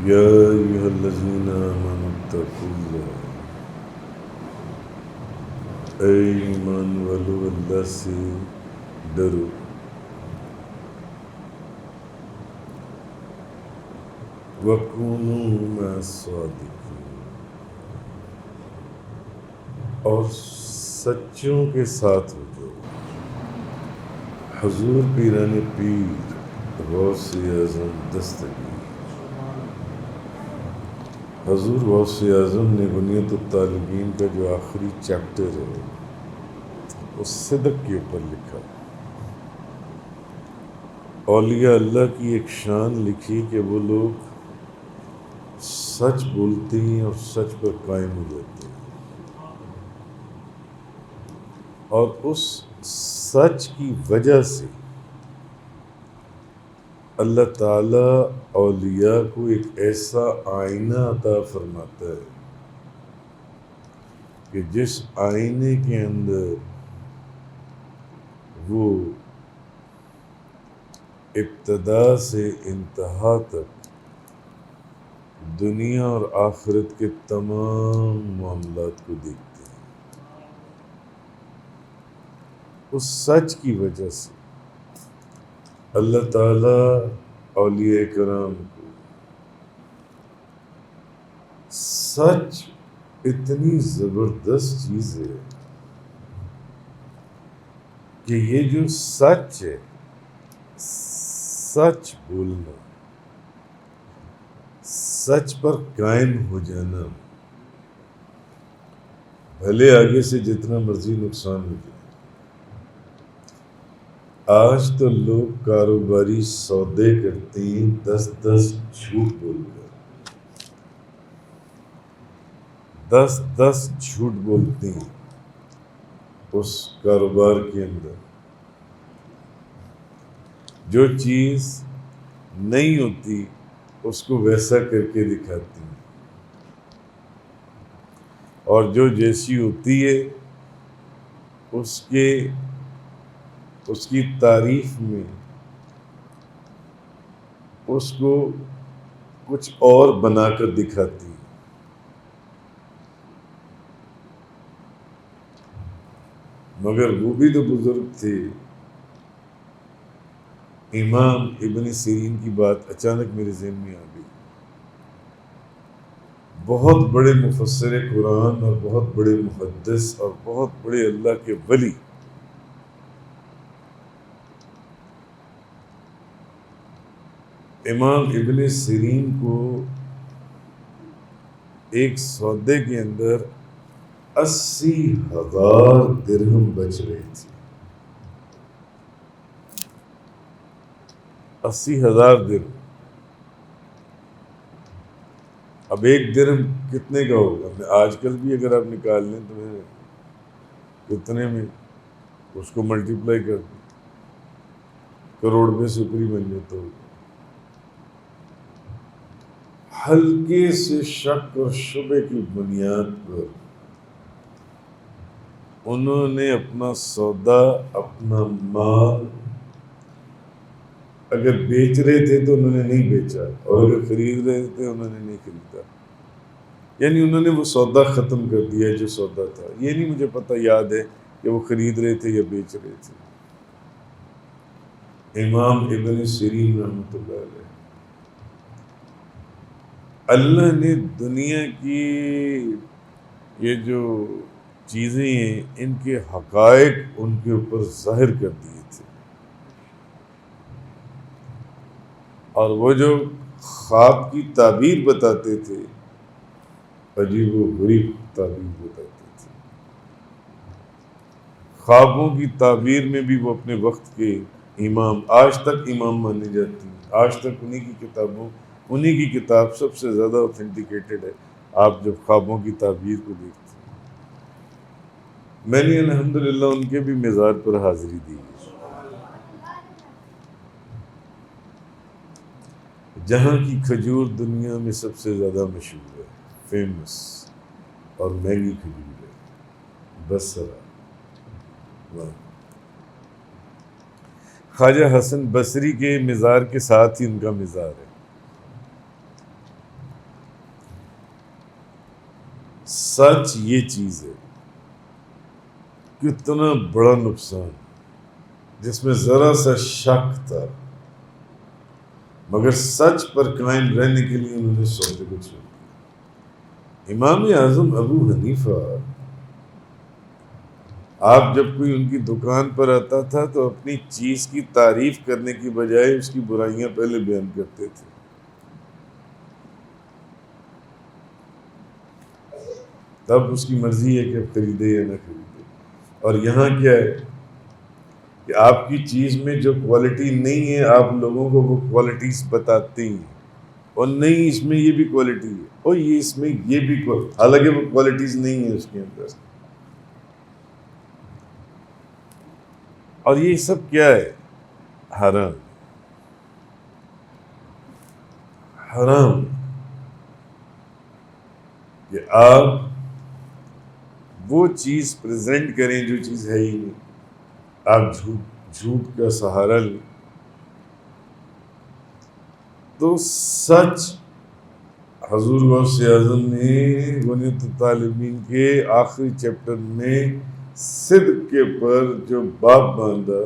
یا ایھا الذین آمنوا اتقوا اللہ، اے ایمان والو اللہ سے ڈرو، وکونوا مع الصادقین، اور سچوں کے ساتھ ہو جاؤ۔ حضور پیران پیر غوث اعظم دستگیر، حضور غوث اعظم نے بنیت الطالبین کا جو آخری چیپٹر ہے اس صدق کے اوپر لکھا۔ اولیاء اللہ کی ایک شان لکھی کہ وہ لوگ سچ بولتے ہیں اور سچ پر قائم ہو جاتے ہیں، اور اس سچ کی وجہ سے اللہ تعالیٰ اولیاء کو ایک ایسا آئینہ عطا فرماتا ہے کہ جس آئینے کے اندر وہ ابتدا سے انتہا تک دنیا اور آخرت کے تمام معاملات کو دیکھتے ہیں۔ اس سچ کی وجہ سے اللہ تعالیٰ اولیاء کرام کو سچ اتنی زبردست چیز ہے کہ یہ جو سچ ہے، سچ بولنا، سچ پر قائم ہو جانا، بھلے آگے سے جتنا مرضی نقصان ہو جائے۔ آج تو لوگ کاروباری سودے کرتے ہیں 10 جھوٹ بول کر، 10 جھوٹ بولتے ہیں اس کاروبار کے اندر۔ جو چیز نہیں ہوتی اس کو ویسا کر کے دکھاتی ہیں، اور جو جیسی ہوتی ہے اس کی تعریف میں اس کو کچھ اور بنا کر دکھاتی ہے۔ مگر وہ بھی تو بزرگ تھے۔ امام ابن سیرین کی بات اچانک میرے ذہن میں آ گئی۔ بہت بڑے مفسر قرآن اور بہت بڑے محدث اور بہت بڑے اللہ کے ولی، امام ابن سیرین کو ایک سودے کے اندر 80,000 درہم بچ رہے تھے۔ 80,000 درہم۔ اب ایک درہم کتنے کا ہوگا؟ آج کل بھی اگر آپ نکال لیں تو کتنے میں اس کو ملٹیپلائی کر دیں، کروڑ میں سے اوپر ہی بن جاتا ہوگا۔ ہلکے سے شک اور شبے کی بنیاد پر انہوں نے اپنا سودا، اپنا مال اگر بیچ رہے تھے تو انہوں نے نہیں بیچا، اور اگر خرید رہے تھے انہوں نے نہیں خریدا، یعنی انہوں نے وہ سودا ختم کر دیا جو سودا تھا۔ یہ نہیں مجھے پتہ یاد ہے کہ وہ خرید رہے تھے یا بیچ رہے تھے۔ امام ابن سیرین رحمۃ اللہ علیہ، اللہ نے دنیا کی یہ جو چیزیں ہیں ان کے حقائق ان کے اوپر ظاہر کر دیے تھے، اور وہ جو خواب کی تعبیر بتاتے تھے عجیب و غریب تعبیر بتاتے تھے۔ خوابوں کی تعبیر میں بھی وہ اپنے وقت کے امام، آج تک امام مانے جاتے ہیں، آج تک انہی کی کتاب سب سے زیادہ اوتھینٹیکیٹڈ ہے۔ آپ جب خوابوں کی تعبیر کو دیکھتے ہیں، میں نے الحمدللہ ان کے بھی مزار پر حاضری دی، جہاں کی کھجور دنیا میں سب سے زیادہ مشہور ہے، فیمس اور مہنگی کھجور ہے، بصرہ۔ خواجہ حسن بصری کے مزار کے ساتھ ہی ان کا مزار ہے۔ سچ یہ چیز ہے، کتنا بڑا نقصان جس میں ذرا سا شک تھا، مگر سچ پر قائم رہنے کے لیے انہوں نے سودے کو چھوڑ دیا۔ امام اعظم ابو حنیفہ، آپ جب کوئی ان کی دکان پر آتا تھا تو اپنی چیز کی تعریف کرنے کی بجائے اس کی برائیاں پہلے بیان کرتے تھے۔ تب اس کی مرضی ہے کہ اب خریدے یا نہ خریدے۔ اور یہاں کیا ہے کہ آپ کی چیز میں جو کوالٹی نہیں ہے آپ لوگوں کو وہ کوالٹیز بتاتے ہیں، اور نہیں اس میں یہ بھی کوالٹی ہے، اور یہ اس میں یہ بھی حالانکہ وہ کوالٹیز نہیں ہے اس کے اندر۔ اور یہ سب کیا ہے؟ حرام، حرام کہ آپ وہ چیز پریزنٹ کریں جو چیز ہے ہی نہیں، آپ جھوٹ کا سہارا لیں۔ تو سچ حضور غوث اعظم نے غنیمت الطالبین کے آخری چیپٹر میں صدق کے پر جو باب باندھا،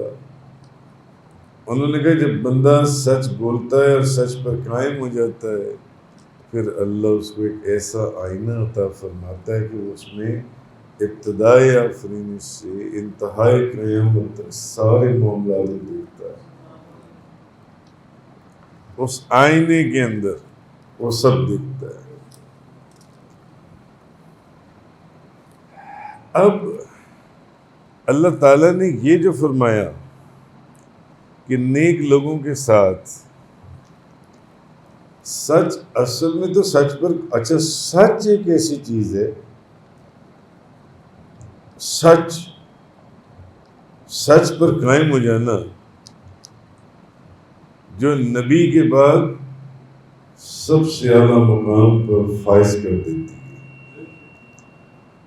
انہوں نے کہا جب بندہ سچ بولتا ہے اور سچ پر قائم ہو جاتا ہے پھر اللہ اس کو ایک ایسا آئینہ عطا فرماتا ہے کہ وہ اس میں ابتدائی آفرینی سے انتہائی قیامت تک سارے معاملات دیکھتا ہے۔ اس آئینے کے اندر وہ سب دیکھتا ہے۔ اب اللہ تعالیٰ نے یہ جو فرمایا کہ نیک لوگوں کے ساتھ سچ، اصل میں تو سچ پر، اچھا سچ ایک ایسی چیز ہے، سچ پر قائم ہو جانا جو نبی کے بعد سب سے اعلیٰ مقام پر فائز کر دیتی ہے۔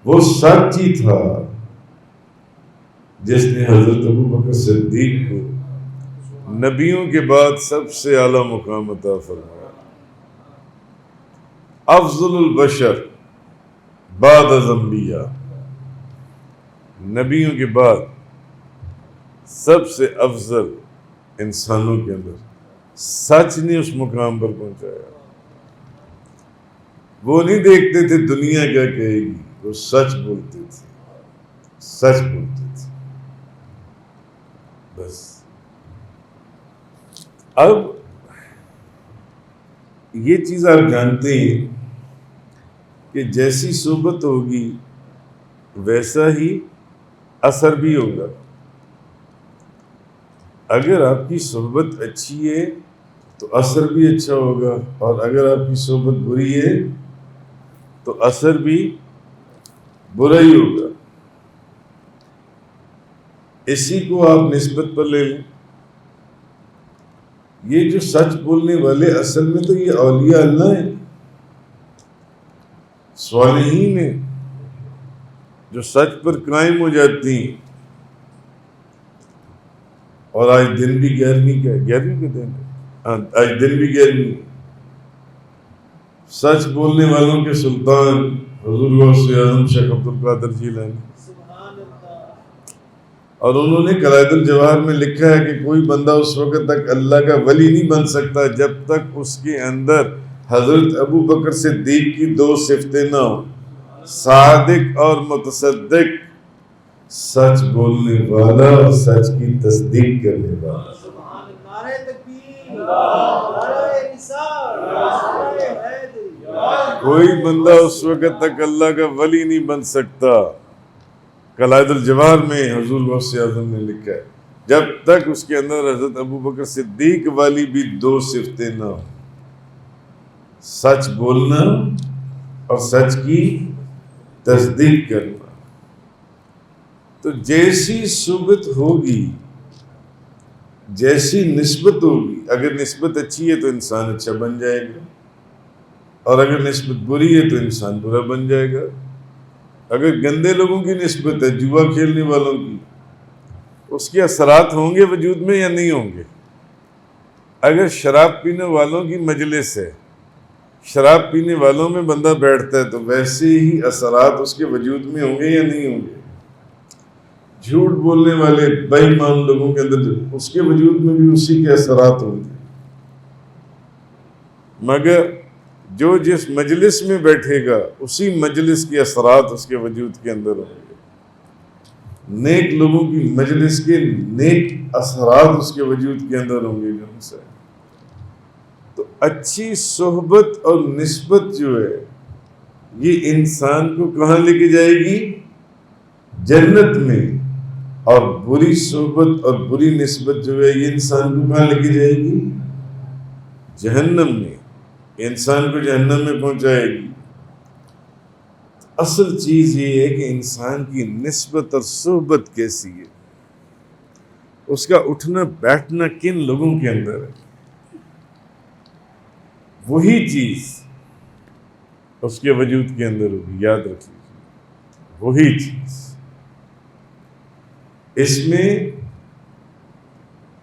وہ سچ ہی تھا جس نے حضرت ابوبکر صدیق کو نبیوں کے بعد سب سے اعلیٰ مقام عطا فرمایا۔ افضل البشر بعد از انبیاء، نبیوں کے بعد سب سے افضل انسانوں کے اندر سچ نے اس مقام پر پہنچایا۔ وہ نہیں دیکھتے تھے دنیا کیا کہے گی، وہ سچ بولتے تھے، سچ بولتے تھے بس۔ اب یہ چیز آپ جانتے ہیں کہ جیسی صحبت ہوگی ویسا ہی اثر بھی ہوگا۔ اگر آپ کی صحبت اچھی ہے تو اثر بھی اچھا ہوگا، اور اگر آپ کی صحبت بری ہے تو اثر بھی برا ہی ہوگا۔ اسی کو آپ نسبت پر لے لیں۔ یہ جو سچ بولنے والے اصل میں تو یہ اولیاء اللہ ہیں، صالحین ہیں، جو سچ پر قائم ہو جاتی ہیں۔ اور آج دن بھی 11ویں کا 11ویں کا دن ہے، آج دن بھی 11ویں۔ سچ بولنے والوں کے سلطان حضور غوث اعظم شیخ عبد القادر جیلانی، اور انہوں نے قلائد الجواہر میں لکھا ہے کہ کوئی بندہ اس وقت تک اللہ کا ولی نہیں بن سکتا جب تک اس کے اندر حضرت ابو بکر صدیق کی 2 صفتیں نہ ہوں، صادق اور متصدق، سچ بولنے والا اور سچ کی تصدیق کرنے والا۔ کوئی بندہ اس وقت تک اللہ کا ولی نہیں بن سکتا، قلائد الجواہر میں حضور غوث اعظم نے لکھا ہے، جب تک اس کے اندر حضرت ابو بکر صدیق والی بھی 2 صفتیں نہ ہوں، سچ بولنا اور سچ کی تصدیق کرنا۔ تو جیسی صحبت ہوگی، جیسی نسبت ہوگی، اگر نسبت اچھی ہے تو انسان اچھا بن جائے گا، اور اگر نسبت بری ہے تو انسان برا بن جائے گا۔ اگر گندے لوگوں کی نسبت ہے، جوا کھیلنے والوں کی، اس کے اثرات ہوں گے وجود میں یا نہیں ہوں گے؟ اگر شراب پینے والوں کی مجلس ہے، شراب پینے والوں میں بندہ بیٹھتا ہے تو ویسے ہی اثرات اس کے وجود میں ہوں گے یا نہیں ہوں گے؟ جھوٹ بولنے والے بے ایمان لوگوں کے اندر اس کے وجود میں بھی اسی کے اثرات ہوں گے، مگر جو جس مجلس میں بیٹھے گا اسی مجلس کے اثرات اس کے وجود کے اندر ہوں گے، نیک لوگوں کی مجلس کے نیک اثرات اس کے وجود کے اندر ہوں گے جو ان سے۔ تو اچھی صحبت اور نسبت جو ہے یہ انسان کو کہاں لے کے جائے گی؟ جنت میں۔ اور بری صحبت اور بری نسبت جو ہے یہ انسان کو کہاں لے کے جائے گی؟ جہنم میں، انسان کو جہنم میں پہنچائے گی۔ اصل چیز یہ ہے کہ انسان کی نسبت اور صحبت کیسی ہے، اس کا اٹھنا بیٹھنا کن لوگوں کے اندر ہے، وہی چیز اس کے وجود کے اندر ہوگی، یاد رکھ لیجیے، وہی چیز۔ اس میں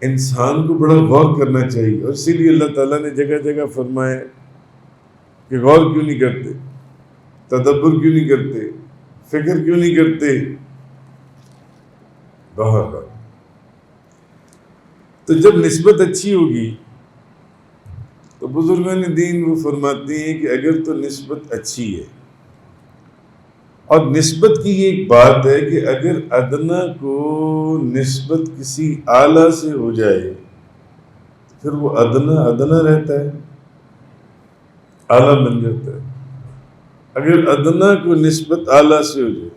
انسان کو بڑا غور کرنا چاہیے، اور اسی لیے اللہ تعالیٰ نے جگہ جگہ فرمایا کہ غور کیوں نہیں کرتے، تدبر کیوں نہیں کرتے، فکر کیوں نہیں کرتے۔ بہرحال تو جب نسبت اچھی ہوگی تو بزرگان دین وہ فرماتے ہیں کہ اگر تو نسبت اچھی ہے، اور نسبت کی یہ ایک بات ہے کہ اگر ادنا کو نسبت کسی اعلیٰ سے ہو جائے پھر وہ ادنا رہتا ہے، اعلیٰ بن جاتا ہے۔ اگر ادنا کو نسبت اعلیٰ سے ہو جائے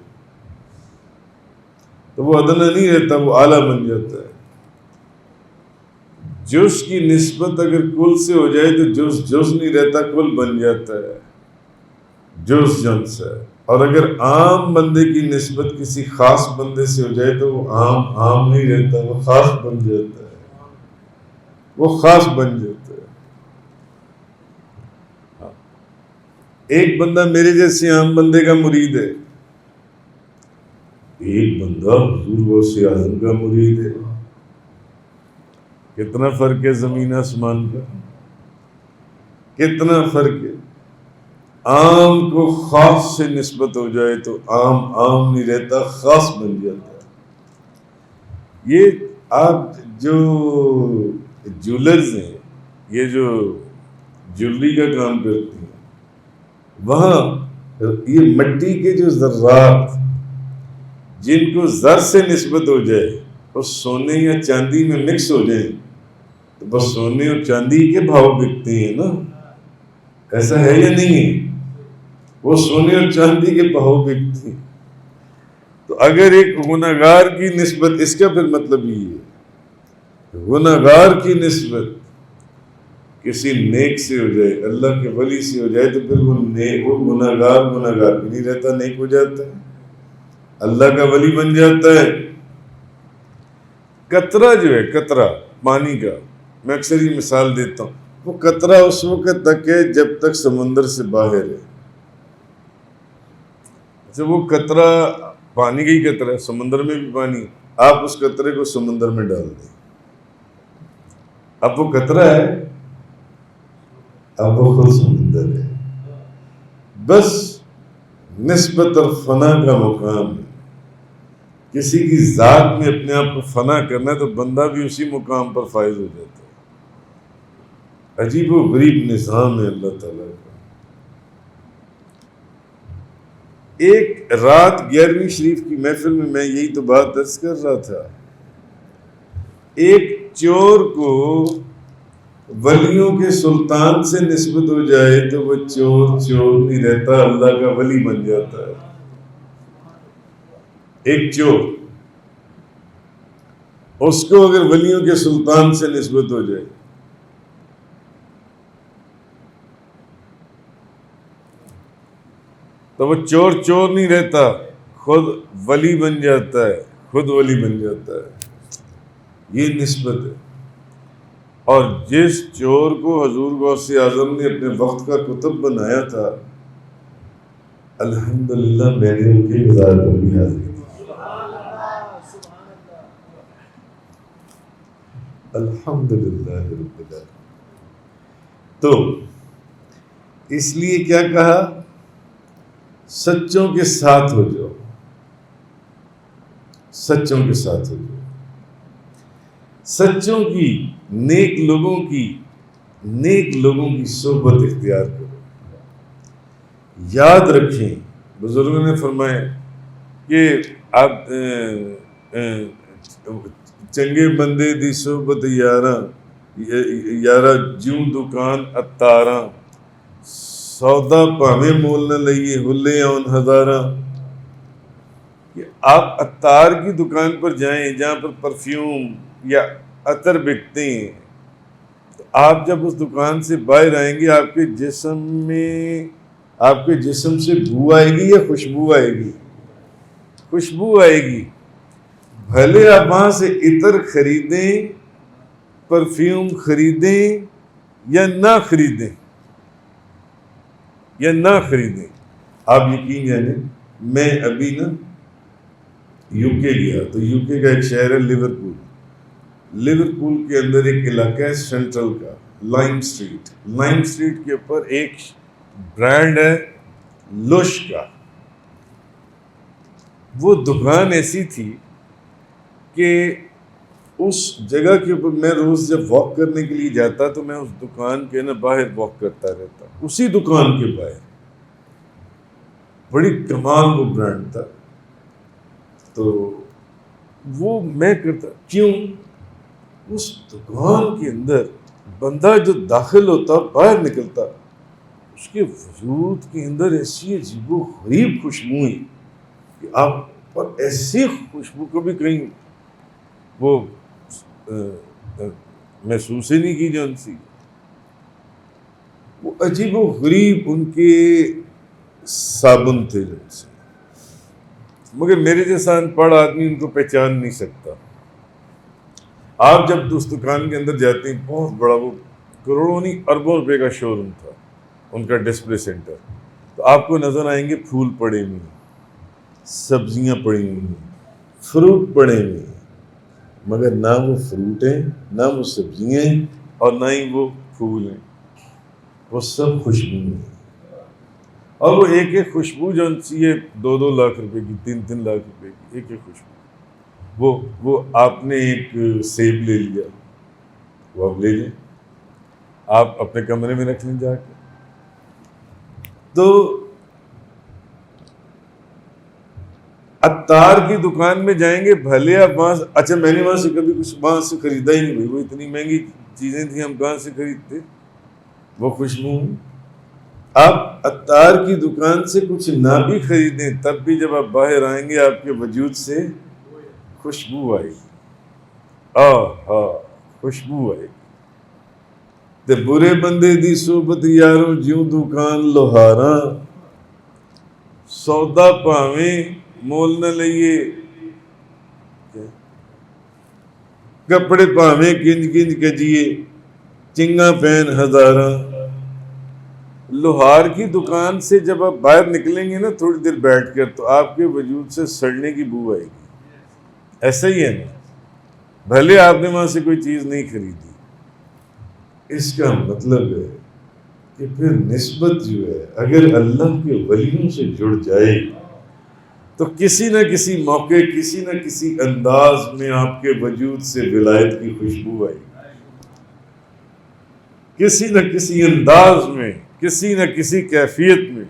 تو وہ ادنا نہیں رہتا، وہ اعلیٰ بن جاتا ہے۔ جز کی نسبت اگر کل سے ہو جائے تو جز نہیں رہتا، کل بن جاتا ہے، جز جنس ہے۔ اور اگر عام بندے کی نسبت کسی خاص بندے سے ہو جائے تو وہ عام نہیں رہتا، وہ خاص بن جاتا ہے، وہ خاص بن جاتا ہے۔ ایک بندہ میرے جیسے عام بندے کا مرید ہے، ایک بندہ حضور غوث اعظم کا مرید ہے، کتنا فرق ہے زمین آسمان کا، کتنا فرق ہے۔ عام کو خاص سے نسبت ہو جائے تو عام نہیں رہتا، خاص بن جاتا ہے۔ یہ آپ جو جولرز ہیں، یہ جو جویلری کا کام کرتے ہیں، وہاں یہ مٹی کے جو ذرات جن کو زر سے نسبت ہو جائے اور سونے یا چاندی میں مکس ہو جائیں تو بس سونے اور چاندی کے بھاؤ بکتے ہیں نا، ایسا ہے یا نہیں ہے؟ وہ سونے اور چاندی کے بھاؤ بکتے ہیں۔ تو اگر ایک گنہگار کی نسبت، اس کا پھر مطلب یہ ہے گنہگار کی نسبت کسی نیک سے ہو جائے، اللہ کے ولی سے ہو جائے، تو پھر وہ گنہگار بھی نہیں رہتا، نیک ہو جاتا ہے، اللہ کا ولی بن جاتا ہے۔ قطرہ جو ہے، قطرہ پانی کا، میں اکثر یہ مثال دیتا ہوں، وہ قطرہ اس وقت تک ہے جب تک سمندر سے باہر ہے۔ اچھا، وہ قطرہ پانی کا ہی قطرہ ہے، سمندر میں بھی پانی، آپ اس قطرے کو سمندر میں ڈال دیں، اب وہ قطرہ ہے، اب وہ خود سمندر ہے۔ بس نسبت اور فنا کا مقام ہے۔ کسی کی ذات میں اپنے آپ کو فنا کرنا ہے تو بندہ بھی اسی مقام پر فائز ہو جاتا ہے۔ عجیب و غریب نظام ہے اللہ تعالیٰ کا۔ ایک رات 11ویں شریف کی محفل میں یہی تو بات عرض کر رہا تھا، ایک چور کو ولیوں کے سلطان سے نسبت ہو جائے تو وہ چور نہیں رہتا، اللہ کا ولی بن جاتا ہے۔ ایک چور، اس کو اگر ولیوں کے سلطان سے نسبت ہو جائے تو وہ چور نہیں رہتا، خود ولی بن جاتا ہے، خود ولی بن جاتا ہے۔ یہ نسبت ہے۔ اور جس چور کو حضور غوث اعظم نے اپنے وقت کا کتب بنایا تھا، الحمدللہ میں نے ان کے مزار پر بھی حاضری تھی، الحمدللہ رب العالمین۔ تو اس لیے کیا کہا؟ سچوں کے ساتھ ہو جاؤ، سچوں کے ساتھ ہو جاؤ، سچوں کی، نیک لوگوں کی صحبت اختیار کرو۔ یاد رکھیں، بزرگوں نے فرمایا کہ آپ چنگے بندے دی صحبت یارہ جیوں دکان اتاراں، سودا پاویں مول نہ لئیے ہلے آن ہزاراں۔ کہ آپ عطار کی دکان پر جائیں جہاں پر پرفیوم یا عطر بکتے ہیں، تو آپ جب اس دکان سے باہر آئیں گے آپ کے جسم سے بو آئے گی یا خوشبو آئے گی؟ خوشبو آئے گی۔ بھلے آپ وہاں سے عطر خریدیں، پرفیوم خریدیں یا نہ خریدیں، آپ یقین جانیں، میں ابھی یو کے گیا تو یو کے کا ایک شہر ہے لیورپول کے اندر ایک علاقہ ہے سینٹرل کا، لائم اسٹریٹ کے اوپر ایک برانڈ ہے لوش کا۔ وہ دکان ایسی تھی کہ اس جگہ کے اوپر میں روز جب واک کرنے کے لیے جاتا تو میں اس دکان کے باہر واک کرتا رہتا، اسی دکان کے باہر۔ بڑی کمال وہ برانڈ تھا، تو وہ میں کرتا کیوں؟ اس دکان کے اندر بندہ جو داخل ہوتا باہر نکلتا، اس کے وجود کے اندر ایسی عجیب و غریب خوشبو ہے کہ آپ پر ایسی خوشبو کبھی کہیں وہ محسوس ہی نہیں کی جان سی۔ وہ عجیب و غریب ان کے صابن تھے جن سے، مگر میرے جیسا ان پڑھ آدمی ان کو پہچان نہیں سکتا۔ آپ جب اس دکان کے اندر جاتے ہیں، بہت بڑا، وہ کروڑوں نہیں اربوں روپے کا شو روم تھا ان کا، ڈسپلے سینٹر، تو آپ کو نظر آئیں گے پھول پڑے ہوئے ہیں، سبزیاں پڑی ہوئی ہیں، فروٹ پڑے ہوئے ہیں، مگر نہ وہ فروٹ ہیں، نہ وہ سبزیاں ہیں، اور نہ ہی وہ پھول ہیں، وہ سب خوشبو ہیں۔ اور وہ ایک ایک خوشبو جو سی ہے 2-2 لاکھ روپے کی، 3-3 لاکھ روپے کی ایک ایک خوشبو۔ وہ آپ نے ایک سیب لے لیا، وہ آپ لے لیں، آپ اپنے کمرے میں رکھ لیں جا کے۔ تو عطار کی دکان میں جائیں گے، بھلے آپ وہاں سے، اچھا میں نے وہاں سے کبھی کچھ وہاں سے خریدا ہی نہیں، وہ اتنی مہنگی چیزیں تھیں، ہم کہاں سے خریدتے وہ خوشبو؟ آپ عطار کی دکان سے کچھ نہ بھی خریدیں، تب بھی جب آپ باہر آئیں گے آپ کے وجود سے خوشبو آئے گی، خوشبو آئے گی۔ تے برے بندے دی صحبت یارو جیوں دکان لوہاراں، سودا پاویں مول نہ لئیے، کپڑے پاویں کنج کنج کجیے، چنگا پین ہزاراں۔ لوہار کی دکان سے جب آپ باہر نکلیں گے نا تھوڑی دیر بیٹھ کر، تو آپ کے وجود سے سڑنے کی بو آئے گی۔ ایسا ہی ہے نا، بھلے آپ نے وہاں سے کوئی چیز نہیں خریدی، اس کا مطلب ہے کہ پھر نسبت جو ہے اگر اللہ کے ولیوں سے جڑ جائے تو کسی نہ کسی موقع، کسی نہ کسی انداز میں آپ کے وجود سے ولایت کی خوشبو آئے گی، کسی نہ کسی انداز میں، کسی نہ کسی کیفیت میں،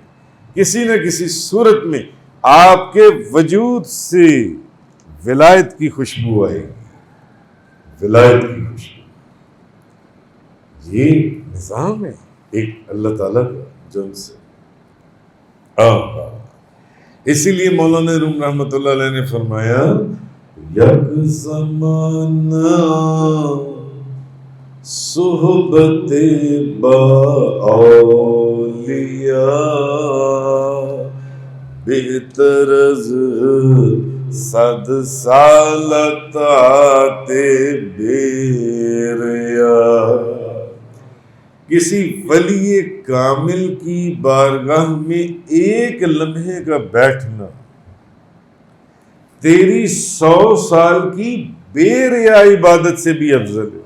کسی نہ کسی صورت میں آپ کے وجود سے ولایت کی خوشبو آئے گی، ولایت کی خوشبو۔ یہ نظام ہے ایک اللہ تعالیٰ کا جو ان سے اسی لیے مولانا روم رحمۃ اللہ علیہ نے فرمایا، یک زمانہ صحبت با اولیاء، بہتر از 100 سال اطاعت بیریا۔ کسی ولی کامل کی بارگاہ میں ایک لمحے کا بیٹھنا تیری 100 سال کی بے ریا عبادت سے بھی افضل ہے۔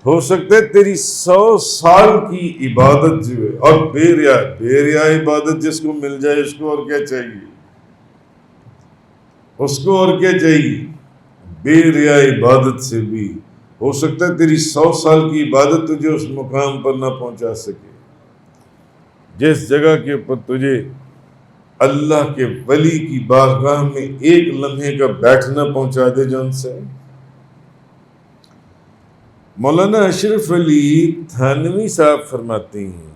ہو سکتا ہے تیری 100 سال کی عبادت جو ہے، اور بے ریا عبادت جس کو مل جائے اس کو اور کیا چاہیے، اس کو اور کیا چاہیے، بے ریا عبادت سے بھی ہو سکتا ہے تیری 100 سال کی عبادت تجھے اس مقام پر نہ پہنچا سکے جس جگہ کے اوپر تجھے اللہ کے ولی کی بارگاہ میں ایک لمحے کا بیٹھنا پہنچا دے جان سے۔ مولانا اشرف علی تھانوی صاحب فرماتے ہیں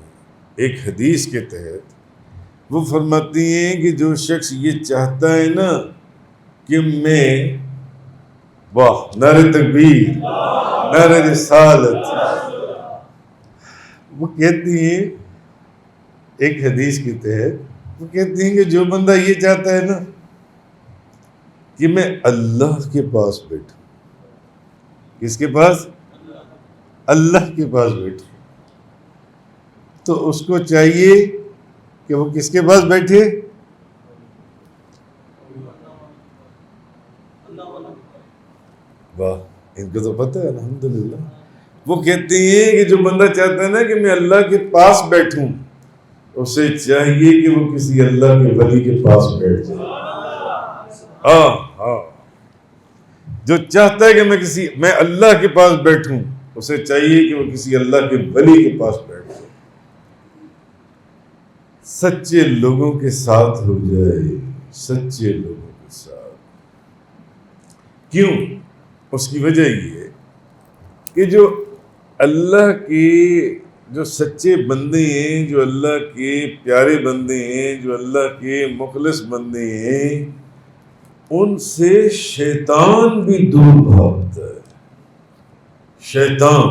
ایک حدیث کے تحت، وہ فرماتے ہیں کہ جو شخص یہ چاہتا ہے نا کہ میں، واہ نعرہ تکبیر، نعرہ رسالت، وہ کہتی ہیں ایک حدیث کے تحت، وہ کہتی ہیں کہ جو بندہ یہ چاہتا ہے نا کہ میں اللہ کے پاس بیٹھوں، کس کے پاس، اللہ کے پاس بیٹھوں، تو اس کو چاہیے کہ وہ کس کے پاس بیٹھے، واہ ان کو تو پتہ ہے الحمدللہ۔ وہ کہتے ہیں کہ جو بندہ چاہتا ہے نا کہ میں اللہ کے پاس بیٹھوں، اسے چاہیے کہ وہ کسی اللہ کے ولی کے پاس بیٹھ جائے۔ ہاں جو چاہتا ہے کہ میں اللہ کے پاس بیٹھوں، اسے چاہیے کہ وہ کسی اللہ کے ولی کے پاس بیٹھ جائے، سچے لوگوں کے ساتھ ہو جائے، سچے لوگوں کے ساتھ۔ کیوں؟ اس کی وجہ یہ ہے کہ جو اللہ کے جو سچے بندے ہیں، جو اللہ کے پیارے بندے ہیں، جو اللہ کے مخلص بندے ہیں، ان سے شیطان بھی دور بھاگتا ہے، شیطان۔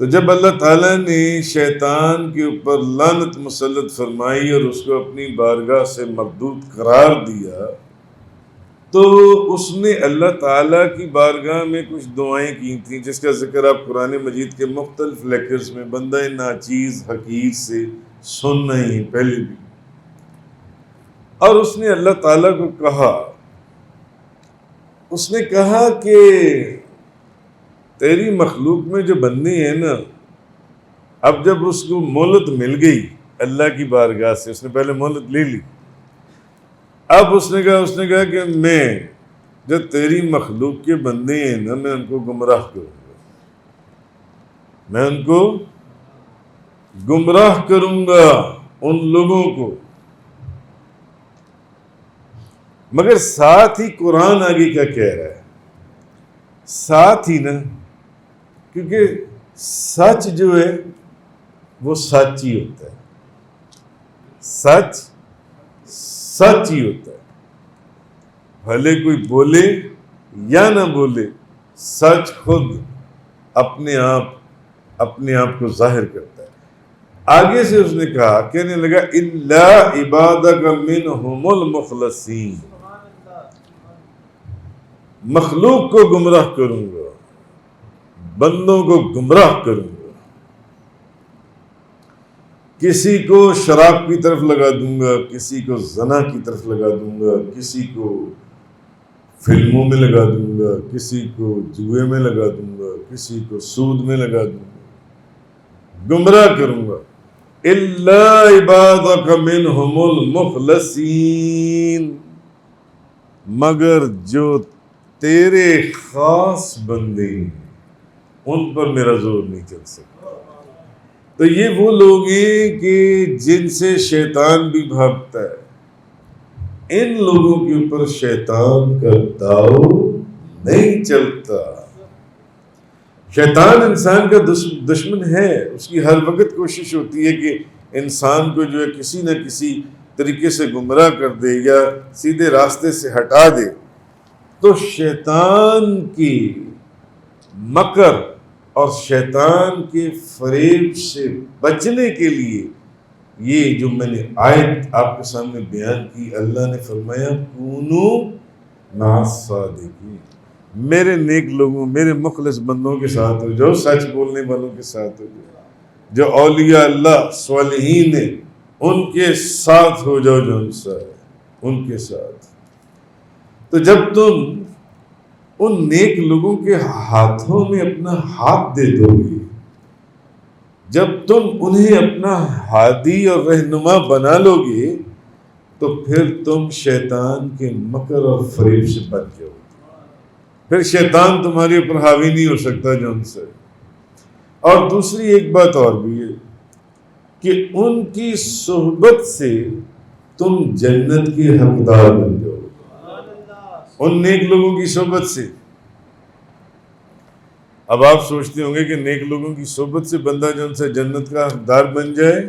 تو جب اللہ تعالیٰ نے شیطان کے اوپر لعنت مسلط فرمائی اور اس کو اپنی بارگاہ سے مردود قرار دیا، تو اس نے اللہ تعالیٰ کی بارگاہ میں کچھ دعائیں کی تھیں، جس کا ذکر آپ قرآن مجید کے مختلف لیکچرز میں بندہ ناچیز حقیر سے سننا ہی ہیں پہلے بھی۔ اور اس نے اللہ تعالیٰ کو کہا، اس نے کہا کہ تیری مخلوق میں جو بندے ہیں نا، اب جب اس کو مہلت مل گئی اللہ کی بارگاہ سے، اس نے پہلے مہلت لے لی، اب اس نے کہا کہ میں جو تیری مخلوق کے بندے ہیں نا، میں ان کو گمراہ کروں گا، میں ان کو گمراہ کروں گا، ان لوگوں کو۔ مگر ساتھ ہی قرآن آگے کیا کہہ رہا ہے، ساتھ ہی نا، کیونکہ سچ جو ہے وہ سچ ہی ہوتا ہے، سچ ہی ہوتا ہے، بھلے کوئی بولے یا نہ بولے، سچ خود اپنے آپ کو ظاہر کرتا ہے۔ آگے سے اس نے کہا، کہنے لگا الا عبادک منہم المخلصین، مخلوق کو گمراہ کروں گا، بندوں کو گمراہ کروں گا، کسی کو شراب کی طرف لگا دوں گا، کسی کو زنا کی طرف لگا دوں گا، کسی کو فلموں میں لگا دوں گا، کسی کو جوئے میں لگا دوں گا، کسی کو سود میں لگا دوں گا، گمراہ کروں گا۔ الا عبادک منہم المخلصین، مگر جو تیرے خاص بندے ہیں ان پر میرا زور نہیں چل سکتا۔ تو یہ وہ لوگ ہیں کہ جن سے شیطان بھی بھاگتا ہے، ان لوگوں کے اوپر شیطان کا داؤ نہیں چلتا۔ شیطان انسان کا دشمن ہے، اس کی ہر وقت کوشش ہوتی ہے کہ انسان کو جو ہے کسی نہ کسی طریقے سے گمراہ کر دے یا سیدھے راستے سے ہٹا دے۔ تو شیطان کی مکر اور شیطان کے فریب سے بچنے کے لیے یہ جو میں نے آیت آپ کے سامنے بیان کی، اللہ نے فرمایا کونو مع الصادقین، میرے نیک لوگوں، میرے مخلص بندوں کے ساتھ ہو جاؤ، سچ بولنے والوں کے ساتھ ہو جاؤ، جو اولیاء اللہ صالحین ہیں ان کے ساتھ ہو جاؤ، جو ان کے ساتھ۔ تو جب تم ان نیک لوگوں کے ہاتھوں میں اپنا ہاتھ دے دو گے، جب تم انہیں اپنا ہادی اور رہنما بنا لو گے تو پھر تم شیطان کے مکر اور فریب سے بچ جاؤ گے، پھر شیطان تمہارے اوپر حاوی نہیں ہو سکتا جو ان سے۔ اور دوسری ایک بات اور بھی ہے کہ ان کی صحبت سے تم جنت کے حقدار بن جاؤ گے، ان نیک لوگوں کی صحبت سے۔ اب آپ سوچتے ہوں گے کہ نیک لوگوں کی صحبت سے بندہ جو ان سے جنت کا حقدار بن جائے،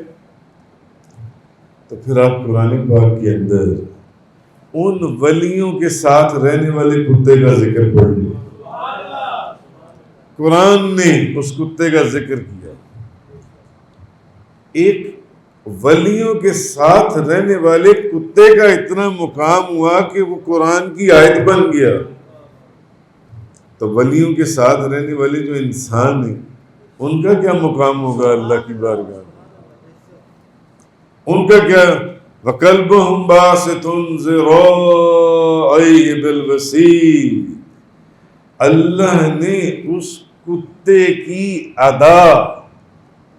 تو پھر آپ قرآن پاک کے اندر ان ولیوں کے ساتھ رہنے والے کتے کا ذکر پڑھ لیں۔ قرآن نے اس کتے کا ذکر کیا، ایک ولیوں کے ساتھ رہنے والے کتے کا اتنا مقام ہوا کہ وہ قرآن کی آیت بن گیا۔ تو ولیوں کے ساتھ رہنے والے جو انسان ہیں ان کا کیا مقام ہوگا اللہ کی بارگاہ میں؟ ان کا کیا؟ وَقَلْبُهُمْ بَاسِطٌ ذِرَاعَيْهِ بِالْوَسِيلِ، اللہ نے اس کتے کی ادا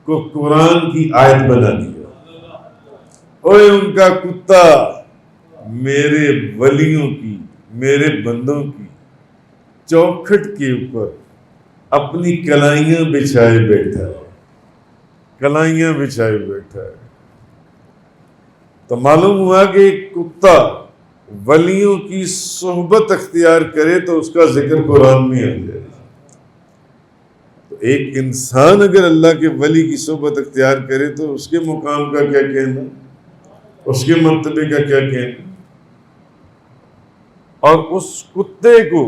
کو قرآن کی آیت بنا دیا۔ اوے ان کا کتا میرے ولیوں کی، میرے بندوں کی چوکھٹ کے اوپر اپنی کلائیاں بچھائے بیٹھا ہے، کلائیاں بچھائے بیٹھا ہے۔ تو معلوم ہوا کہ ایک کتا ولیوں کی صحبت اختیار کرے تو اس کا ذکر قرآن میں آ جائے۔ تو ایک انسان اگر اللہ کے ولی کی صحبت اختیار کرے تو اس کے مقام کا کیا کہنا، اس کے مرتبے کا کیا کہنا۔ اور اس کتے کو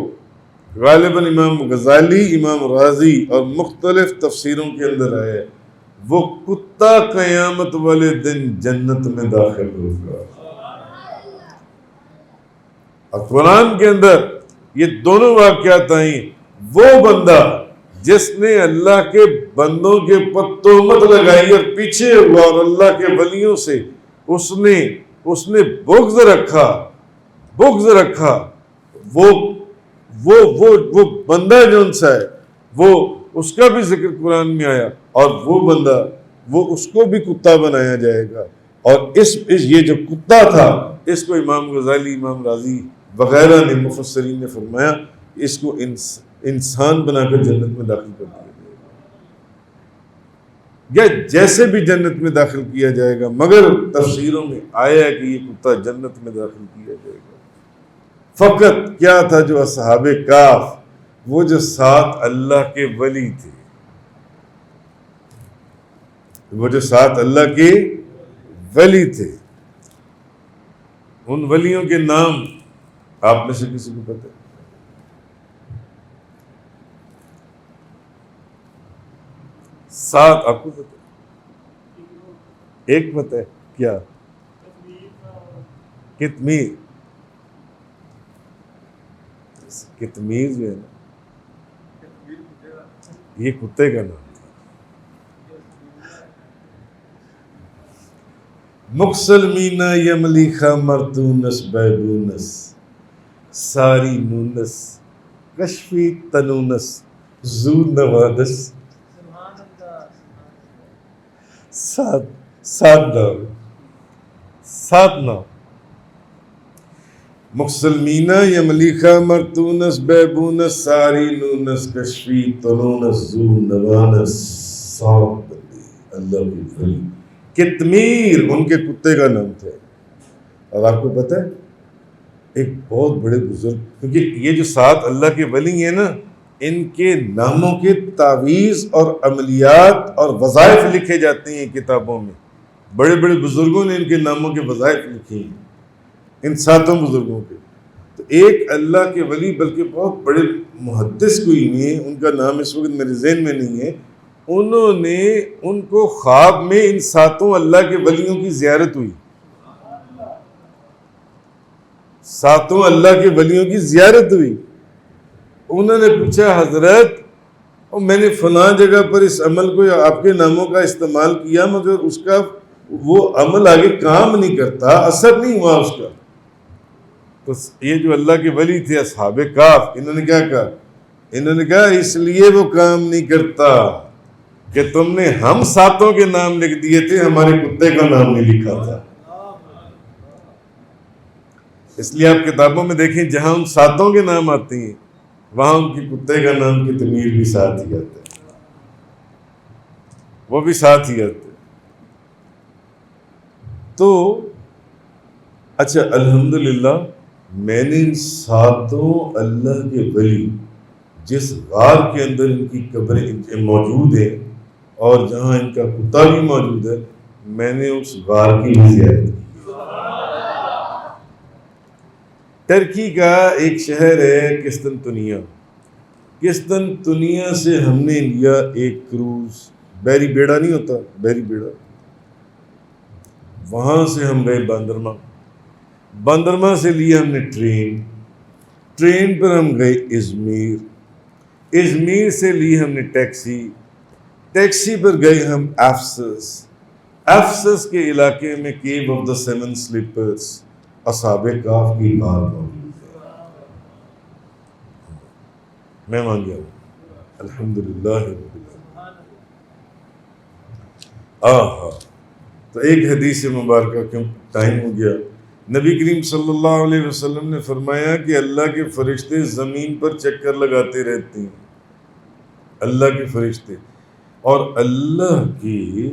غالباً امام غزالی، امام رازی اور مختلف تفسیروں کے اندر آیا ہے، وہ کتا قیامت والے دن جنت میں داخل ہوگا۔ اور قرآن کے اندر یہ دونوں واقعات آئیں، وہ بندہ جس نے اللہ کے بندوں کے پر تہمت لگائی اور پیچھے ہوا اور اللہ کے ولیوں سے اس نے بغض رکھا، وہ بندہ جو ان سے ہے وہ اس کا بھی ذکر قرآن میں آیا، اور وہ بندہ اس کو بھی کتا بنایا جائے گا۔ اور یہ جو کتا تھا اس کو امام غزالی، امام رازی وغیرہ نے، مفسرین نے فرمایا اس کو انسان بنا کر جنت میں داخل کر دیا جائے گا، یا جیسے بھی جنت میں داخل کیا جائے گا، مگر تفسیروں میں آیا ہے کہ یہ کتا جنت میں داخل کیا جائے گا۔ فقط کیا تھا جو اصحاب کہف، وہ جو 7 اللہ کے ولی تھے، وہ جو 7 اللہ کے ولی تھے، ان ولیوں کے نام آپ میں سے کسی کو پتہ ہے؟ سات آپ کو پتہ ہے؟ ایک پتہ ہے کیا؟ کتمیر جو ہے نا، یہ کتے کا نام تھا۔ مقسلمین یملیخا مرتونس بیبونس ساری نونس کشفی تنونس زو نوادس، سات نام مقسلمین یملیخا مرتونس بیبونس ساری نونس کشفی تنونس زو نوانس، 7 بندے اللہ کی ولی۔ کتمیر ان کے کتے کا نام تھا۔ اور آپ کو پتہ ہے ایک بہت بڑے بزرگ، کیونکہ یہ جو 7 اللہ کے ولی ہیں نا، ان کے ناموں کے تعویذ اور عملیات اور وظائف لکھے جاتے ہیں کتابوں میں۔ بڑے بڑے بزرگوں نے ان کے ناموں کے وظائف لکھے ہیں، ان 7 بزرگوں کے۔ تو ایک اللہ کے ولی، بلکہ بہت بڑے محدث کوئی نہیں ہے، ان کا نام اس وقت میرے ذہن میں نہیں ہے، انہوں نے ان کو خواب میں ان 7 اللہ کے ولیوں کی زیارت ہوئی، 7 اللہ کے ولیوں کی زیارت ہوئی۔ انہوں نے پوچھا حضرت میں نے فلاں جگہ پر اس عمل کو یا آپ کے ناموں کا استعمال کیا، مگر اس کا وہ عمل آگے کام نہیں کرتا، اثر نہیں ہوا اس کا۔ تو یہ جو اللہ کے ولی تھے اصحاب کہف، انہوں نے کیا کہا؟ انہوں نے کہا اس لیے وہ کام نہیں کرتا کہ تم نے ہم ساتوں کے نام لکھ دیے تھے، ہمارے کتے کا نام نہیں لکھا تھا۔ اس لیے آپ کتابوں میں دیکھیں جہاں ان ساتوں کے نام آتے ہیں وہاں ان کے کتے کا نام کی تمیر بھی ساتھ ہی آتا ہے، وہ بھی ساتھ ہی آتے ہیں۔ تو اچھا الحمدللہ میں نے ان ساتوں اللہ کے ولی جس غار کے اندر ان کی قبریں موجود ہیں اور جہاں ان کا کتا بھی موجود ہے، میں نے اس غار کی بھی زیارت کی۔ ترکی کا ایک شہر ہے قسطنطنیہ۔ قسطنطنیہ سے ہم نے لیا ایک کروز، بحری بیڑا نہیں ہوتا، بحری بیڑا، وہاں سے ہم گئے باندرما، باندرما سے لیا ہم نے ٹرین پر ہم گئے ازمیر، ازمیر سے لی ہم نے ٹیکسی پر گئے ہم ایفسس کے علاقے میں کیو آف دا سیون سلیپرز، اصحاب کہف کی غار موجود ہے۔ میں مان گیا ہوں الحمدللہ رب العالمین۔ تو ایک حدیث مبارکہ، کیوں ٹائم ہو گیا، نبی کریم صلی اللہ علیہ وسلم نے فرمایا کہ اللہ کے فرشتے زمین پر چکر لگاتے رہتے ہیں، اللہ کے فرشتے، اور اللہ کی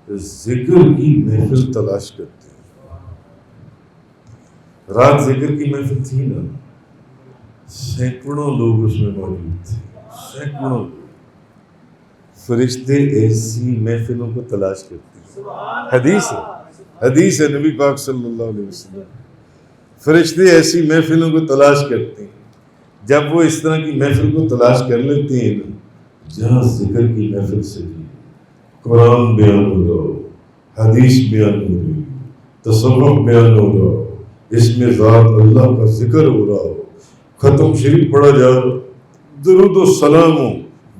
ذکر کی محفل تلاش کرتے ہیں۔ رات ذکر کی محفل تھی نا، سینکڑوں لوگ اس میں موجود تھے، سینکڑوں لوگ۔ فرشتے ایسی محفلوں کو تلاش کرتے ہیں، حدیث ہے نبی پاک صلی اللہ علیہ وسلم، فرشتے ایسی محفلوں کو تلاش کرتے ہیں۔ جب وہ اس طرح کی محفل کو تلاش کر لیتے ہیں نا، جہاں ذکر کی محفل سے بھی قرآن بیان ہو رہا ہو، حدیث بیان ہو رہی ہو، تصوف بیان ہو رہا ہو، اس میں ذات اللہ کا ذکر ہو رہا ہو، ختم شریف پڑھا جا رہا، درود و سلام ہو،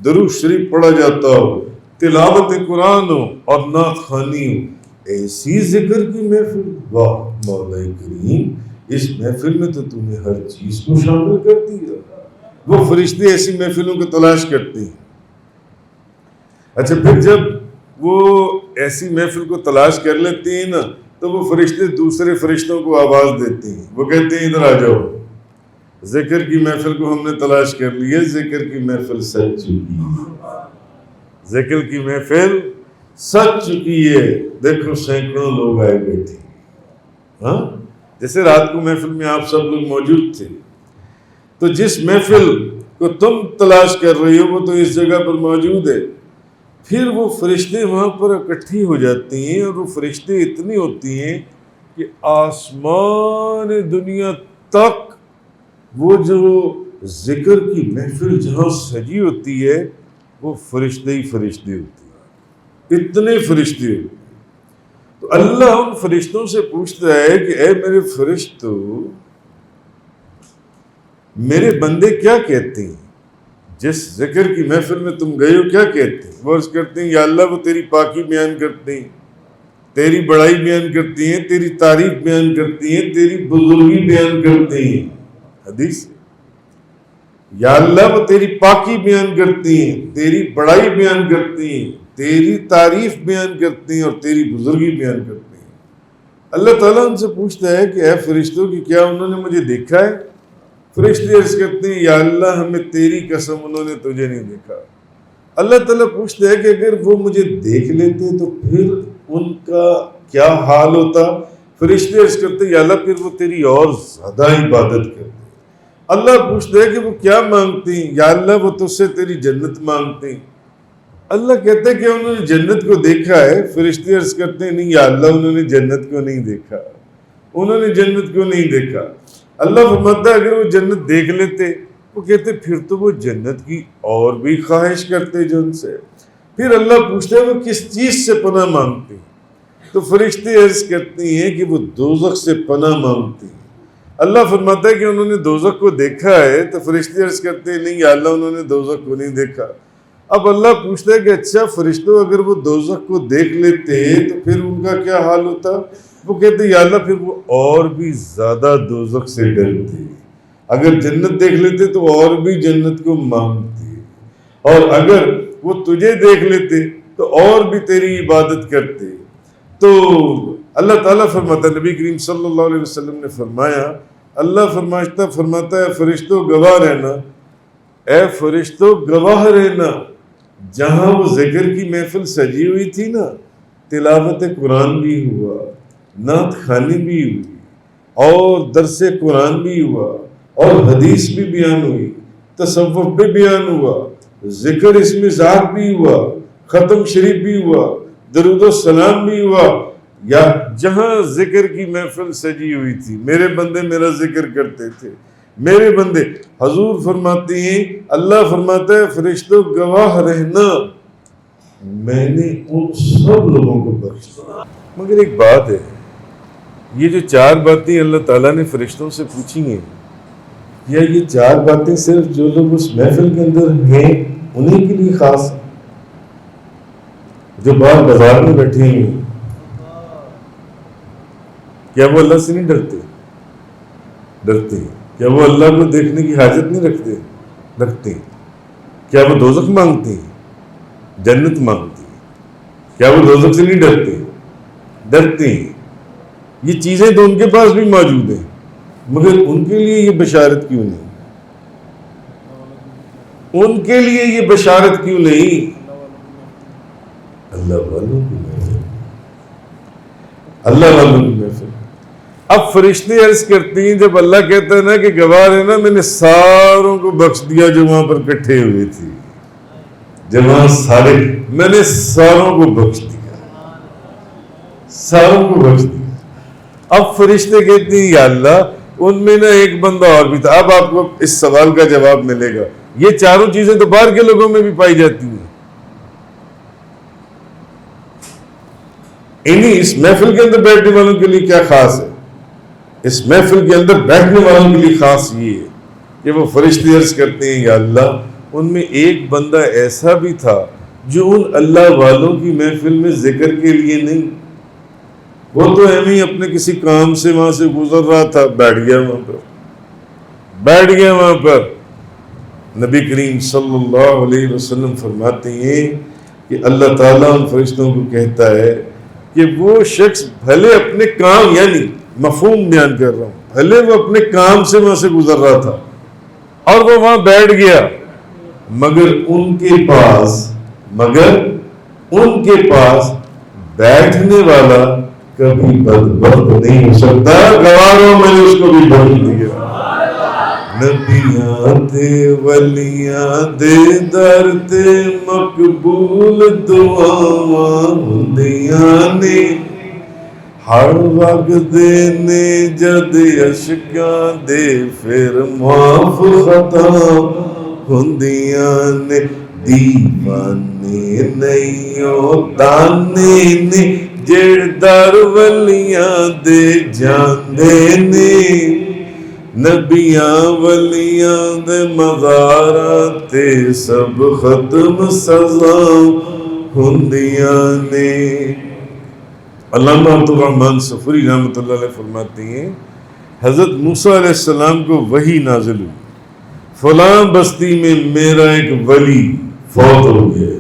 درود شریف پڑھا جاتا ہو، تلاوت قرآن ہو اور نعت خوانی ہو، ایسی ذکر کی محفل، واہ مولا کریم، اس محفل میں تو تمہیں ہر چیز کو شامل کر دیا۔ وہ فرشتے ایسی محفلوں کو تلاش کرتے ہیں۔ اچھا پھر جب وہ ایسی محفل کو تلاش کر لیتے ہیں نا، تو وہ فرشتے دوسرے فرشتوں کو آواز دیتے ہیں، وہ کہتے ہیں ادھر آ جاؤ، ذکر کی محفل کو ہم نے تلاش کر لی ہے، ذکر کی محفل سج چکی ہے، ذکر کی محفل سج چکی ہے، دیکھو سینکڑوں لوگ آئے بیٹھے۔ ہاں جیسے رات کو محفل میں آپ سب لوگ موجود تھے، تو جس محفل کو تم تلاش کر رہی ہو وہ تو اس جگہ پر موجود ہے۔ پھر وہ فرشتے وہاں پر اکٹھی ہو جاتی ہیں، اور وہ فرشتے اتنی ہوتی ہیں کہ آسمان دنیا تک وہ جو ذکر کی محفل جہاں سجی ہوتی ہے وہ فرشتے ہی فرشتے ہوتے ہیں، اتنے فرشتے ہوتے ہیں۔ تو اللہ ان فرشتوں سے پوچھتا ہے کہ اے میرے فرشتو، میرے بندے کیا کہتے ہیں؟ جس ذکر کی محفل میں تم گئے ہو کیا کہتے ہیں؟ وہ عرض کرتے ہیں یا اللہ وہ تیری پاکی بیان کرتے ہیں، تیری بڑائی بیان کرتی ہیں، تیری تعریف بیان کرتی ہیں، تیری بزرگی بیان کرتے ہیں۔ حدیث یا اللہ وہ تیری پاکی بیان کرتی ہیں، تیری بڑائی بیان کرتی ہیں، تیری تعریف بیان کرتی ہیں اور تیری بزرگی بیان کرتی ہیں۔ اللہ تعالیٰ ان سے پوچھتا ہے کہ اے فرشتوں کی کیا انہوں نے مجھے دیکھا ہے؟ فرشتے عرض کرتے ہیں یا اللہ ہمیں تیری قسم انہوں نے تجھے نہیں دیکھا۔ اللہ تعالیٰ پوچھتا ہے کہ اگر وہ مجھے دیکھ لیتے تو پھر ان کا کیا حال ہوتا؟ فرشتے عرض کرتے ہیں یا اللہ پھر وہ تیری اور زیادہ عبادت کرتے۔ اللہ پوچھتا ہے کہ وہ کیا مانگتی ہیں؟ یا اللہ وہ تجھ سے تیری جنت مانگتے ہیں۔ اللہ کہتے ہیں کہ انہوں نے جنت کو دیکھا ہے؟ فرشتے عرض کرتے ہیں نہیں یا اللہ انہوں نے جنت کو نہیں دیکھا، انہوں نے جنت کو نہیں دیکھا۔ اللہ فرماتا ہے اگر وہ جنت دیکھ لیتے، وہ کہتے پھر تو وہ جنت کی اور بھی خواہش کرتے جو ان سے۔ پھر اللہ پوچھتا ہے وہ کس چیز سے پناہ مانگتے ہیں؟ تو فرشتے عرض کرتے ہیں کہ وہ دوزخ سے پناہ مانگتے ہیں۔ اللہ فرماتا ہے کہ انہوں نے دوزخ کو دیکھا ہے؟ تو فرشتے عرض کرتے ہیں نہیں یا اللہ انہوں نے دوزخ کو نہیں دیکھا۔ اب اللہ پوچھتا ہے کہ اچھا فرشتوں اگر وہ دوزخ کو دیکھ لیتے تو پھر ان کا کیا حال ہوتا؟ وہ کہتے یا اللہ پھر وہ اور بھی زیادہ دوزخ سے ڈرتے، اگر جنت دیکھ لیتے تو اور بھی جنت کو مانگتے، اور اگر وہ تجھے دیکھ لیتے تو اور بھی تیری عبادت کرتے۔ تو اللہ تعالیٰ فرماتا ہے، نبی کریم صلی اللہ علیہ وسلم نے فرمایا، اللہ فرماتا ہے فرشتوں گواہ رہنا، اے فرشتوں گواہ رہنا، جہاں وہ ذکر کی محفل سجی ہوئی تھی نا، تلاوت قرآن بھی ہوا، نعت خوانی بھی ہوئی، اور درس قرآن بھی ہوا، اور حدیث بھی بیان ہوئی، تصوف بھی بیان ہوا، ذکر اسم ذات بھی ہوا، ختم شریف بھی ہوا، درود و سلام بھی ہوا، یا جہاں ذکر کی محفل سجی ہوئی تھی میرے بندے میرا ذکر کرتے تھے، میرے بندے، حضور فرماتے ہیں، اللہ فرماتا ہے فرشتوں گواہ رہنا، میں نے ان سب لوگوں کو بخش دیا۔ مگر ایک بات ہے، یہ جو 4 باتیں اللہ تعالیٰ نے فرشتوں سے پوچھی ہیں، یا یہ 4 باتیں صرف جو لوگ اس محفل کے اندر ہیں انہیں کے لیے خاص ہیں؟ جو باہر بازار میں بیٹھے ہیں کیا وہ اللہ سے نہیں ڈرتے؟ کیا وہ اللہ کو دیکھنے کی حاجت نہیں رکھتے؟ کیا وہ دوزخ مانگتے ہیں، جنت مانگتے ہیں؟ کیا وہ دوزخ سے نہیں ڈرتے ہیں؟ یہ چیزیں تو ان کے پاس بھی موجود ہیں، مگر ان کے لیے یہ بشارت کیوں نہیں؟ ان کے لیے یہ بشارت کیوں نہیں؟ اللہ والوں کی محفل، اللہ والوں کی محفل۔ اب فرشتے عرض کرتی ہیں، جب اللہ کہتا ہے نا کہ گواہ ہے نا، میں نے ساروں کو بخش دیا جو وہاں پر اکٹھے ہوئے تھے، میں نے ساروں کو بخش دیا، ساروں کو بخش دیا۔ اب فرشتے کہتے ہیں یا اللہ ان میں نہ ایک بندہ اور بھی تھا۔ اب آپ کو اس سوال کا جواب ملے گا، یہ 4 چیزیں تو باہر کے لوگوں میں بھی پائی جاتی ہیں، اس محفل کے اندر بیٹھنے والوں کے لیے کیا خاص ہے؟ اس محفل کے اندر بیٹھنے والوں کے لیے خاص یہ ہے کہ وہ فرشتے عرض کرتے ہیں یا اللہ ان میں ایک بندہ ایسا بھی تھا جو ان اللہ والوں کی محفل میں ذکر کے لیے نہیں، وہ تو ہی اپنے کسی کام سے وہاں سے گزر رہا تھا، بیٹھ گیا وہاں پر۔ نبی کریم صلی اللہ علیہ وسلم فرماتے ہیں کہ اللہ تعالیٰ ان فرشتوں کو کہتا ہے کہ وہ شخص بھلے اپنے کام، یعنی مفہوم بیان کر رہا ہوں، بھلے وہ اپنے کام سے وہاں سے گزر رہا تھا اور وہ وہاں بیٹھ گیا، مگر ان کے پاس بیٹھنے والا کبھی بدبخت نہیں ہو سکتا۔ گواروں میں نے اس کو بھی بخش دیا۔ نبیاں تے ولیاں دے در تے مقبول دعاواں ہوندیاں نے، ہر وقت دینے جد اشکاں دے پھر معاف خطا ہوندیاں نے، دیوانے نہیں او دانے نے جڑ در ولیاں دے جاندے نے، نبیاں ولیاں دے مزاراں تے سب ختم سزا ہوندیاں نے۔ علامہ عبد الرحمن صفری رحمۃ اللہ علیہ فرماتے ہیں حضرت موسیٰ علیہ السلام کو وحی نازل ہوئی، فلاں بستی میں میرا ایک ولی فوت ہو گیا،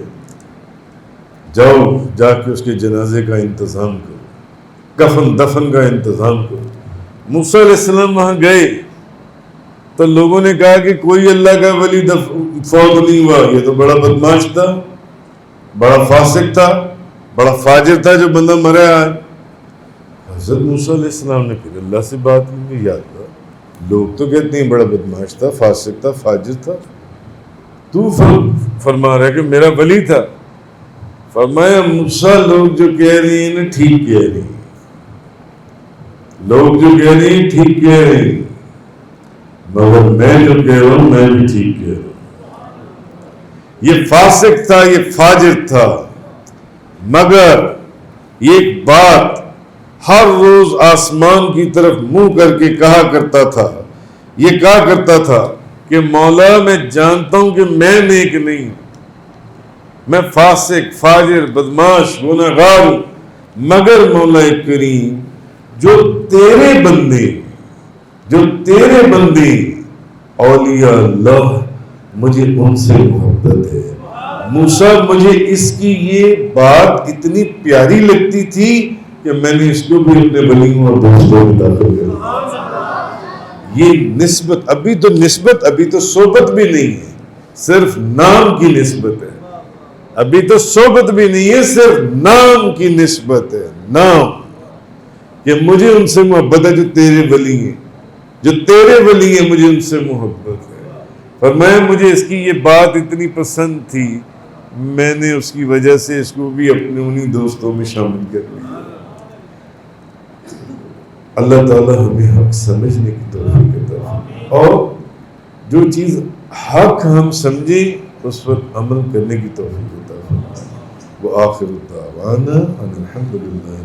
جاؤ جا کے اس کے جنازے کا انتظام کرو، کفن دفن کا انتظام کرو۔ موسیٰ علیہ السلام وہاں گئے تو لوگوں نے کہا کہ کوئی اللہ کا ولی فوت نہیں ہوا، یہ تو بڑا بدماش تھا، بڑا فاسق تھا، بڑا فاجر تھا جو بندہ مرا ہے۔ حضرت موسیٰ علیہ السلام نے پھر اللہ سے بات کی، یا اللہ لوگ تو کہتے ہیں بڑا بدماش تھا، فاسق تھا، فاجر تھا، تو فرما رہا ہے کہ میرا ولی تھا۔ فرمایا موسیٰ لوگ جو کہہ رہے ہیں ٹھیک کہہ رہے ہیں، لوگ جو کہہ رہے ہیں ٹھیک کہہ رہے ہیں، مگر میں جو کہہ رہا ہوں میں بھی ٹھیک کہہ رہا ہوں۔ یہ فاسق تھا، یہ فاجر تھا، مگر ایک بات ہر روز آسمان کی طرف منہ کر کے کہا کرتا تھا، یہ کہا کرتا تھا کہ مولا میں جانتا ہوں کہ میں نیک نہیں، میں فاسق، فاجر، بدماش، گنہگار ہوں، مگر مولا کریم جو تیرے بندے اولیاء اللہ مجھے ان سے محبت ہے. موسیٰ مجھے اس کی یہ بات اتنی پیاری لگتی تھی کہ میں نے اس کو بھی اپنے ولیوں اور دوستوں میں داخل کر دیا. یہ نسبت ابھی تو صحبت بھی نہیں ہے، صرف نام کی نسبت ہے. ابھی تو صحبت بھی نہیں ہے، صرف نام کی نسبت ہے. نام کہ مجھے ان سے محبت ہے جو تیرے ولی ہیں، مجھے ان سے محبت ہے. فرمایا مجھے اس کی یہ بات اتنی پسند تھی، میں نے اس کی وجہ سے اس کو بھی اپنے انہی دوستوں میں شامل کر لیا. اللہ تعالی ہمیں حق سمجھنے کی توفیق عطا فرمائے، اور جو چیز حق ہم سمجھیں اس پر عمل کرنے کی توفیق عطا فرمائے. وآخر دعوانا ان الحمد للہ.